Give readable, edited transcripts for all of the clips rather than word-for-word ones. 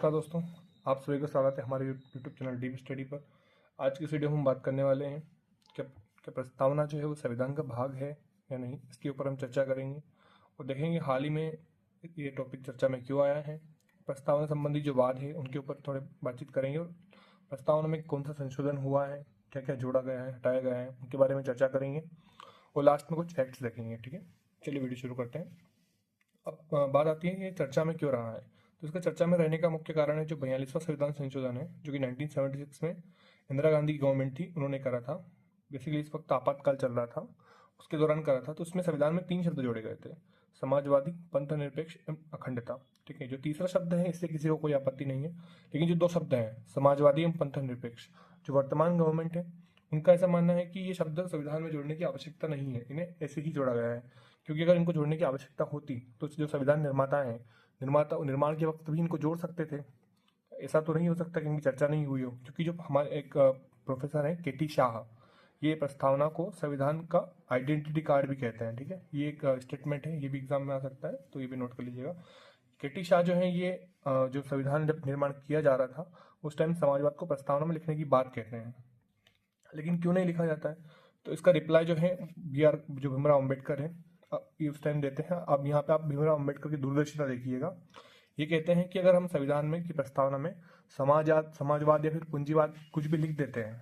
नमस्कार दोस्तों, आप सभी का स्वागत है हमारे यूट्यूब चैनल डीप स्टडी पर। आज की इस वीडियो में हम बात करने वाले हैं कि प्रस्तावना जो है वो संविधान का भाग है या नहीं। इसके ऊपर हम चर्चा करेंगे और देखेंगे हाल ही में ये टॉपिक चर्चा में क्यों आया है। प्रस्तावना संबंधी जो वाद है उनके ऊपर थोड़े बातचीत करेंगे और प्रस्तावना में कौन सा संशोधन हुआ है, क्या क्या जोड़ा गया है, हटाया गया है, उनके बारे में चर्चा करेंगे और लास्ट में कुछ फैक्ट्स देखेंगे। ठीक है, चलिए वीडियो शुरू करते हैं। अब बात आती है ये चर्चा में क्यों रहा है। तो इसका चर्चा में रहने का मुख्य कारण है जो 42वां संविधान संशोधन है, जो कि 1976 में इंदिरा गांधी की गवर्नमेंट थी, उन्होंने करा था। बेसिकली इस वक्त आपातकाल चल रहा था, उसके दौरान करा था। तो उसमें संविधान में 3 शब्द जोड़े गए थे: समाजवादी, पंथ निरपेक्ष एवं अखंडता। ठीक है, जो तीसरा शब्द है इससे किसी को कोई आपत्ति नहीं है, लेकिन जो 2 शब्द हैं समाजवादी एवं पंथ निरपेक्ष, जो वर्तमान गवर्नमेंट है उनका ऐसा मानना है कि ये शब्द संविधान में जोड़ने की आवश्यकता नहीं है, इन्हें ऐसे ही जोड़ा गया है। क्योंकि अगर इनको जोड़ने की आवश्यकता होती तो जो संविधान निर्माण के वक्त भी इनको जोड़ सकते थे। ऐसा तो नहीं हो सकता कि इनकी चर्चा नहीं हुई हो, क्योंकि जो हमारे एक प्रोफेसर हैं केटी शाह, ये प्रस्तावना को संविधान का आइडेंटिटी कार्ड भी कहते हैं। ठीक है, ये एक स्टेटमेंट है, ये भी एग्जाम में आ सकता है, तो ये भी नोट कर लीजिएगा। केटी शाह जो है ये जो संविधान जब निर्माण किया जा रहा था उस टाइम समाजवाद को प्रस्तावना में लिखने की बात कहते हैं, लेकिन क्यों नहीं लिखा जाता है। तो इसका रिप्लाई जो है जो भीमराव अम्बेडकर है ये उस टाइम देते हैं। अब यहाँ पे आप भीमराव अम्बेडकर की दूरदर्शिता देखिएगा। ये कहते हैं कि अगर हम संविधान में की प्रस्तावना में समाजवाद या फिर पूंजीवाद कुछ भी लिख देते हैं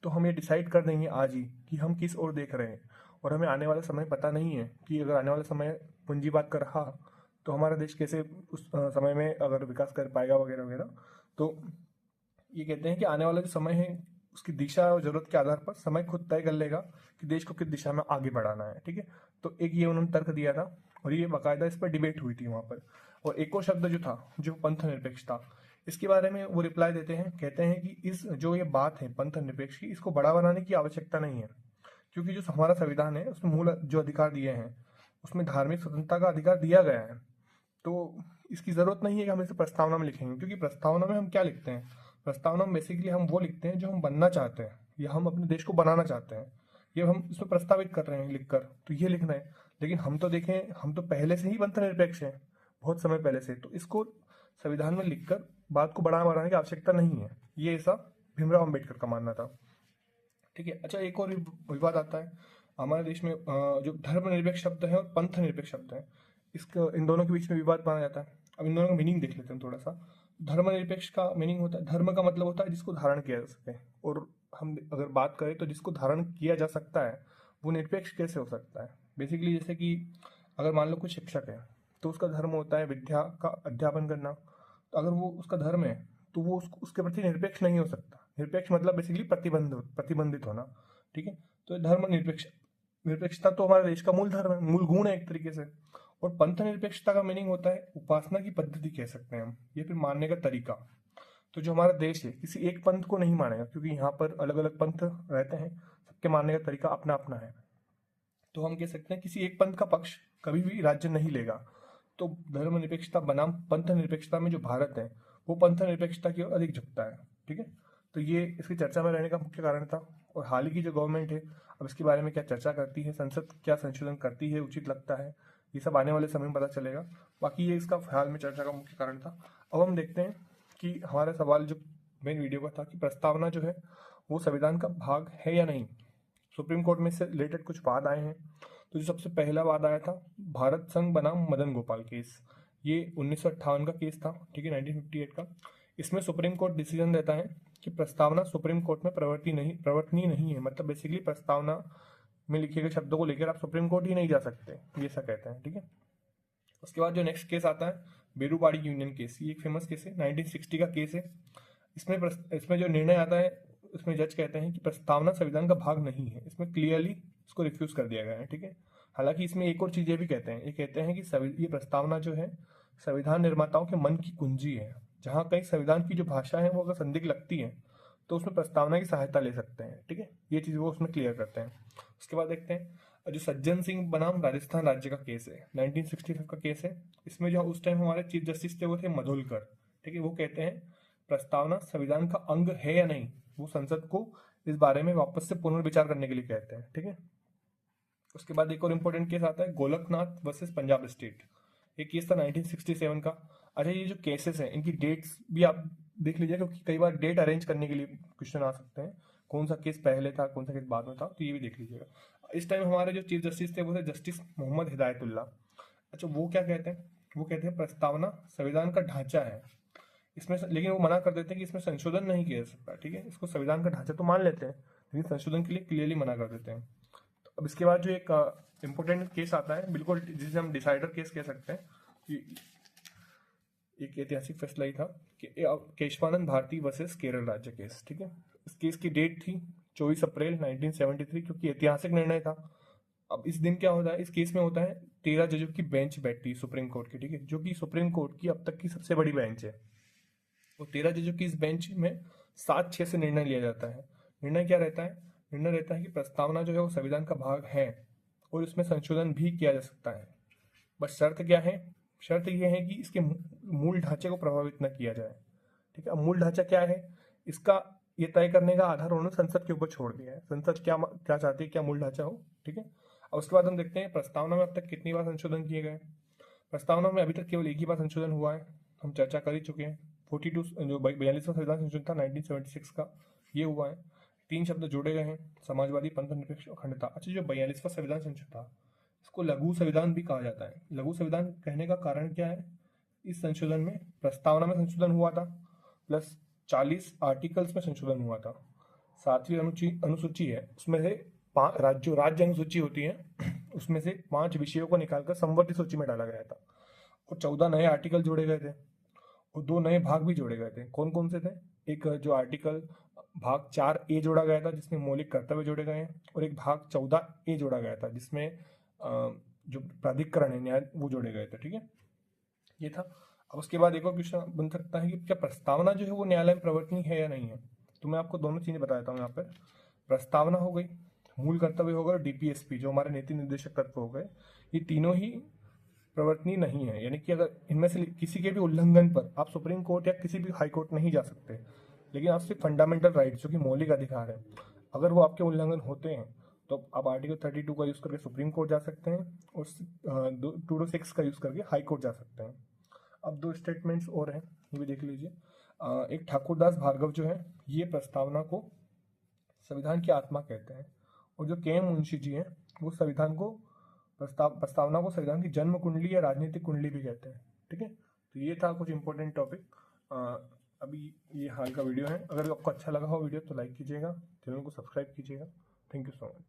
तो हम ये डिसाइड कर देंगे आज ही कि हम किस ओर देख रहे हैं, और हमें आने वाला समय पता नहीं है कि अगर आने वाला समय पूंजीवाद का रहा तो हमारा देश कैसे उस समय में अगर विकास कर पाएगा वगैरह वगैरह। तो ये कहते हैं कि आने वाला जो समय है उसकी दिशा और जरूरत के आधार पर समय खुद तय कर लेगा कि देश को किस दिशा में आगे बढ़ाना है। ठीक है, तो एक ये उन्होंने तर्क दिया था और ये बाकायदा इस पर डिबेट हुई थी वहां पर। और एक और शब्द जो था जो पंथ निरपेक्ष था, इसके बारे में वो रिप्लाई देते हैं, कहते हैं कि इस जो ये बात है पंथ निरपेक्ष की, इसको बड़ा बनाने की आवश्यकता नहीं है, क्योंकि जो हमारा संविधान है उसमें मूल जो अधिकार दिए हैं उसमें धार्मिक स्वतंत्रता का अधिकार दिया गया है। तो इसकी जरूरत नहीं है कि हम इसे प्रस्तावना में लिखेंगे, क्योंकि प्रस्तावना में हम क्या लिखते हैं, प्रस्तावना में बेसिकली हम वो लिखते हैं जो हम बनना चाहते हैं या हम अपने देश को बनाना चाहते हैं, ये हम इसमें प्रस्तावित कर रहे हैं लिखकर, तो ये लिखना है। लेकिन हम तो देखें, हम तो पहले से ही पंथ निरपेक्ष हैं, बहुत समय पहले से, तो इसको संविधान में लिखकर बात को बढ़ाने की आवश्यकता नहीं है। ये ऐसा भीमराव अम्बेडकर का मानना था। ठीक है, अच्छा एक और विवाद आता है हमारे देश में, जो धर्मनिरपेक्ष शब्द है और पंथ निरपेक्ष शब्द है, इसका इन दोनों के बीच में विवाद माना जाता है। अब इन दोनों का मीनिंग देख लेते हैं थोड़ा सा। धर्मनिरपेक्ष का मीनिंग होता है, धर्म का मतलब होता है जिसको धारण किया जा सके, और हम अगर बात करें तो जिसको धारण किया जा सकता है वो निरपेक्ष कैसे हो सकता है। बेसिकली जैसे कि अगर मान लो कोई शिक्षक है तो उसका धर्म होता है विद्या का अध्यापन करना, तो अगर वो उसका धर्म है तो वो उसके प्रति निरपेक्ष नहीं हो सकता। निरपेक्ष मतलब बेसिकली प्रतिबंधित होना। ठीक है, तो धर्म निरपेक्षता तो हमारे देश का मूल धर्म है, मूल गुण है एक तरीके से। और पंथ निरपेक्षता का मीनिंग होता है उपासना की पद्धति कह सकते हैं हम, ये फिर मानने का तरीका। तो जो हमारा देश है किसी एक पंथ को नहीं मानेगा, क्योंकि यहाँ पर अलग अलग पंथ रहते हैं, सबके मानने का तरीका अपना अपना है। तो हम कह सकते हैं किसी एक पंथ का पक्ष कभी भी राज्य नहीं लेगा। तो धर्मनिरपेक्षता बनाम पंथ निरपेक्षता में जो भारत है वो पंथ निरपेक्षता की ओर अधिक झुकता है। ठीक है, तो ये इसकी चर्चा में रहने का मुख्य कारण था। और हाल ही की जो गवर्नमेंट है अब इसके बारे में क्या चर्चा करती है, संसद क्या संशोधन करती है, उचित लगता है, ये सब आने वाले समय में पता चलेगा। बाकी ये इसका हाल में चर्चा का मुख्य कारण था। अब हम देखते हैं कि हमारा सवाल जो मेन वीडियो का था कि प्रस्तावना जो है वो संविधान का भाग है या नहीं। सुप्रीम कोर्ट में से रिलेटेड कुछ वाद आए हैं। तो जो सबसे पहला वाद आया था भारत संघ बनाम मदन गोपाल केस, ये 1958 का केस था। ठीक है, 1958 का। इसमें सुप्रीम कोर्ट डिसीजन देता है कि प्रस्तावना सुप्रीम कोर्ट में प्रवर्तनीय नहीं है, मतलब बेसिकली प्रस्तावना में लिखे गए शब्दों को लेकर आप सुप्रीम कोर्ट ही नहीं जा सकते, ये ऐसा कहते हैं। ठीक है, उसके बाद जो नेक्स्ट केस आता है बेरूबाड़ी यूनियन केस, ये एक फेमस केस है, 1960 का केस है। इसमें जो निर्णय आता है उसमें जज कहते हैं कि प्रस्तावना संविधान का भाग नहीं है, इसमें क्लियरली इसको रिफ्यूज कर दिया गया है। ठीक है, हालांकि इसमें एक और चीज ये भी कहते हैं, ये कहते हैं कि ये प्रस्तावना जो है संविधान निर्माताओं के मन की कुंजी है, जहां कहीं संविधान की जो भाषा है वो अगर संदिग्ध लगती है तो उसमें प्रस्तावना की सहायता ले सकते हैं। ठीक है, ये चीज वो उसमें क्लियर करते हैं। उसके बाद देखते हैं जो सज्जन सिंह बनाम राजस्थान राज्य का केस है, 1965 का केस है। इसमें जो उस टाइम हमारे चीफ जस्टिस थे वो थे मधुलकर। ठीक है, वो कहते हैं प्रस्तावना संविधान का अंग है या नहीं, वो संसद को इस बारे में वापस से पुनर्विचार करने के लिए कहते हैं। ठीक है, उसके बाद एक और इंपॉर्टेंट केस आता है गोलकनाथ वर्सेस पंजाब स्टेट। एक केस था 1967 का। अच्छा, ये जो केसेस हैं इनकी डेट्स भी आप देख लीजिए, क्योंकि कई बार डेट अरेंज करने के लिए क्वेश्चन आ सकते हैं, कौन सा केस पहले था कौन सा केस बाद में था, तो ये भी देख लीजिएगा। इस टाइम हमारे जो चीफ जस्टिस थे वो थे जस्टिस मोहम्मद हिदायतुल्ला। अच्छा, वो क्या कहते हैं, वो कहते हैं प्रस्तावना संविधान का ढांचा है, इसमें लेकिन वो मना कर देते हैं कि इसमें संशोधन नहीं किया जा सकता। ठीक है, इसको संविधान का ढांचा तो मान लेते हैं, लेकिन संशोधन के लिए क्लियरली मना कर देते हैं। तो अब इसके बाद जो एक इंपॉर्टेंट केस आता है, बिल्कुल जिसे हम डिसाइडर केस कह सकते हैं, कि एक ऐतिहासिक फैसला ही था कि केशवानंद भारती वर्सेस केरल राज्य केस। ठीक है, इस केस की डेट थी 24 अप्रैल 1973, क्योंकि ऐतिहासिक निर्णय था। अब इस दिन क्या होता है, इस केस में होता है 13 जजों की बेंच बैठती है सुप्रीम कोर्ट की। ठीक है, जो कि सुप्रीम कोर्ट की अब तक की सबसे बड़ी बेंच है। वो 13 जजों की इस बेंच में 7-6 से निर्णय लिया जाता है। निर्णय क्या रहता है, निर्णय रहता है कि प्रस्तावना जो है वो संविधान का भाग है और इसमें संशोधन भी किया जा सकता है। बस शर्त क्या है, शर्त यह है कि इसके मूल ढांचे को प्रभावित न किया जाए। ठीक है, अब मूल ढांचा क्या है, इसका ये तय करने का आधार उन्होंने संसद के ऊपर छोड़ दिया है, संसद क्या क्या चाहती है, क्या मूल ढांचा हो। ठीक है, अब उसके बाद हम देखते हैं प्रस्तावना में अब तक कितनी बार संशोधन किए गए। प्रस्तावना में अभी तक केवल एक ही बार संशोधन हुआ है, हम चर्चा कर ही चुके हैं। 42 जो 42वां संविधान संशोधन था 1976 का, ये हुआ है। 3 शब्द जोड़े गए हैं, समाजवादी, पंथ निरपेक्ष, अखंडता। अच्छा, जो 42वां संविधान संशोधन था इसको लघु संविधान भी कहा जाता है। लघु संविधान कहने का कारण क्या है, इस संशोधन में प्रस्तावना में संशोधन हुआ था, प्लस 40 आर्टिकल्स में संशोधन हुआ था। 7वीं अनुसूची है, उसमें से राज्य अनुसूची होती है उसमें से 5 विषयों को निकालकर समवर्ती सूची में डाला गया था, और 14 नए आर्टिकल जोड़े गए थे, और 2 नए भाग भी जोड़े गए थे। कौन कौन से थे, एक जो आर्टिकल भाग 4A जोड़ा गया था जिसमें मौलिक कर्तव्य जोड़े गए हैं, और एक भाग 14A जोड़ा गया था जिसमें जो प्राधिकरण है न्याय वो जोड़े गए थे। ठीक है, ये था। अब उसके बाद एक और क्वेश्चन बन सकता है कि क्या प्रस्तावना जो है वो न्यायालय में प्रवर्तनीय है या नहीं है। तो मैं आपको दोनों चीजें बताता हूँ यहाँ पर। प्रस्तावना हो गई, मूल कर्तव्य हो गए, और डीपीएसपी जो हमारे नीति निर्देशक तत्व हो गए, ये तीनों ही प्रवर्तनीय नहीं है। यानी कि अगर इनमें से किसी के भी उल्लंघन पर आप सुप्रीम कोर्ट या किसी भी हाई कोर्ट नहीं जा सकते, लेकिन आपसे फंडामेंटल राइट जो कि मौलिक अधिकार है, अगर वो आपके उल्लंघन होते हैं तो आप आर्टिकल 32 का यूज करके सुप्रीम कोर्ट जा सकते हैं, और 206 का यूज करके हाई कोर्ट जा सकते हैं। अब 2 स्टेटमेंट्स और हैं, ये भी देख लीजिए। एक ठाकुरदास भार्गव जो है ये प्रस्तावना को संविधान की आत्मा कहते हैं, और जो के एम मुंशी जी हैं वो संविधान को प्रस्तावना को संविधान की जन्म कुंडली या राजनीतिक कुंडली भी कहते हैं। ठीक है, तो ये था कुछ इंपॉर्टेंट टॉपिक। अभी ये हाल का वीडियो है, अगर आपको अच्छा लगा हो वीडियो तो लाइक कीजिएगा, चैनल को सब्सक्राइब कीजिएगा। Thank you so much.